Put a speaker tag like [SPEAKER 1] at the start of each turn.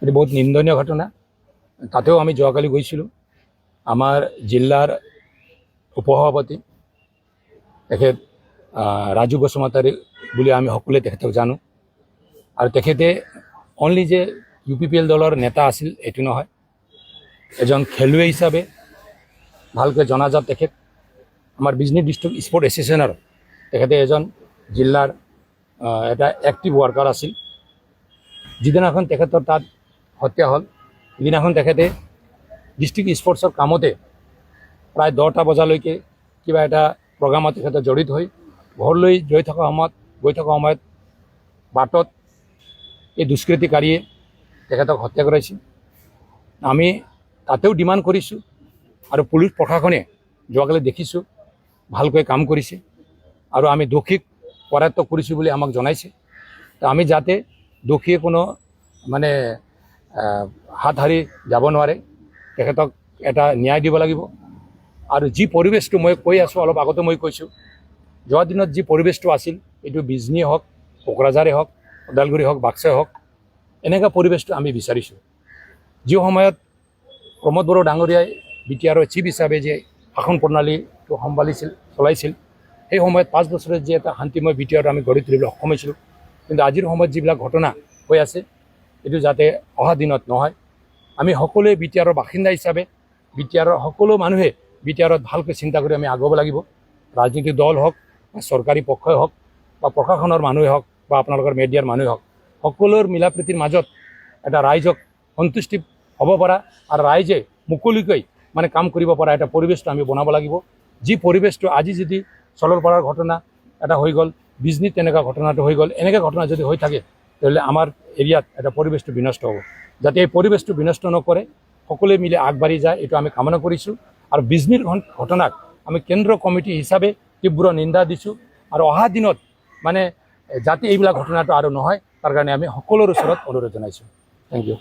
[SPEAKER 1] এটি বহুত নিন্দনীয় ঘটনা। তাতেও আমি যোৱাকালি গৈছিলোঁ। আমাৰ জিলাৰ উপসভাপতি তেখেত ৰাজু বসুমতাৰী বুলি আমি সকলোৱে তেখেতক জানো। আৰু তেখেতে অনলি যে UPPL দলৰ নেতা আছিল এইটো নহয়, এজন খেলুৱৈ হিচাপে ভালকৈ জনাজাত তেখেত। আমাৰ বিজনী ডিষ্ট্ৰিক্ট স্পৰ্ট এছ'চিয়েশ্যনৰ তেখেতে এজন জিলাৰ এটা এক্টিভ ৱৰ্কাৰ আছিল। যিদিনাখন তেখেতৰ তাত হত্যা হ'ল সিদিনাখন তেখেতে ডিষ্ট্ৰিক্ট স্পৰ্টছৰ কামতে প্ৰায় 10টা বজালৈকে কিবা এটা প্ৰগ্ৰামত তেখেতে জড়িত হৈ ঘৰলৈ গৈ থকা সময়ত বাটত এই দুষ্কৃতিকাৰীয়ে তেখেতক হত্যা কৰাইছিল। আমি তাতেও ডিমাণ্ড কৰিছোঁ আৰু পুলিচ প্ৰশাসনে যোৱাকালি দেখিছোঁ ভালকৈ কাম কৰিছে আৰু আমি দোষীক কৰায়ত্ব কৰিছোঁ বুলি আমাক জনাইছে। তো আমি যাতে দোষীয়ে কোনো মানে হাত হাৰি যাব নোৱাৰে, তেখেতক এটা ন্যায় দিব লাগিব। আৰু যি পৰিৱেশটো মই কৈ আছোঁ, অলপ আগতে মই কৈছোঁ, যোৱা দিনত যি পৰিৱেশটো আছিল এইটো বিজনীয়ে হওক, কোকৰাঝাৰে হওক, ওদালগুৰি হওক, বাক্সাই হওক, এনেকুৱা পৰিৱেশটো আমি বিচাৰিছোঁ। যি সময়ত প্ৰমোদ বড়ো ডাঙৰীয়াই BTRৰ চিফ হিচাপে যে শাসন প্ৰণালীটো চলাইছিল, সেই সময়ত 5 বছৰত যে এটা শান্তিময় BTR আমি গঢ়ি তুলিবলৈ সক্ষম হৈছিলোঁ। কিন্তু আজিৰ সময়ত যিবিলাক ঘটনা হৈ আছে এইটো যাতে অহা দিনত নহয়। আমি সকলোৱে BTRৰ বাসিন্দা হিচাপে BTRৰ সকলো মানুহে BTRত ভালকৈ চিন্তা কৰি আমি আগুৱাব লাগিব। ৰাজনৈতিক দল হওক বা চৰকাৰী পক্ষই হওক বা প্ৰশাসনৰ মানুহে হওক বা আপোনালোকৰ মিডিয়াৰ মানুহে হওক, সকলোৰ মিলা প্ৰীতিৰ মাজত এটা ৰাইজক সন্তুষ্টি হ'ব পৰা আৰু ৰাইজে মুকলিকৈ মানে কাম কৰিব পৰা এটা পৰিৱেশটো আমি বনাব লাগিব। যি পৰিৱেশটো আজি যদি চলৰপাৰাৰ ঘটনা এটা হৈ গ'ল, বিজনীত তেনেকুৱা ঘটনাটো হৈ গ'ল, এনেকুৱা ঘটনা যদি হৈ থাকে তেতিয়াহ'লে আমাৰ এৰিয়াত এটা পৰিৱেশটো বিনষ্ট হ'ব। যাতে এই পৰিৱেশটো বিনষ্ট নকৰে সকলোৱে মিলি আগবাঢ়ি যায়, এইটো আমি কামনা কৰিছোঁ। আৰু বিজনীৰ ঘটনাক আমি কেন্দ্ৰ কমিটি হিচাপে তীব্ৰ নিন্দা দিছোঁ। আৰু অহা দিনত মানে যাতে এইবিলাক ঘটনাটো আৰু নহয় তাৰ কাৰণে আমি সকলোৰে ওচৰত অনুৰোধ জনাইছোঁ। Thank U.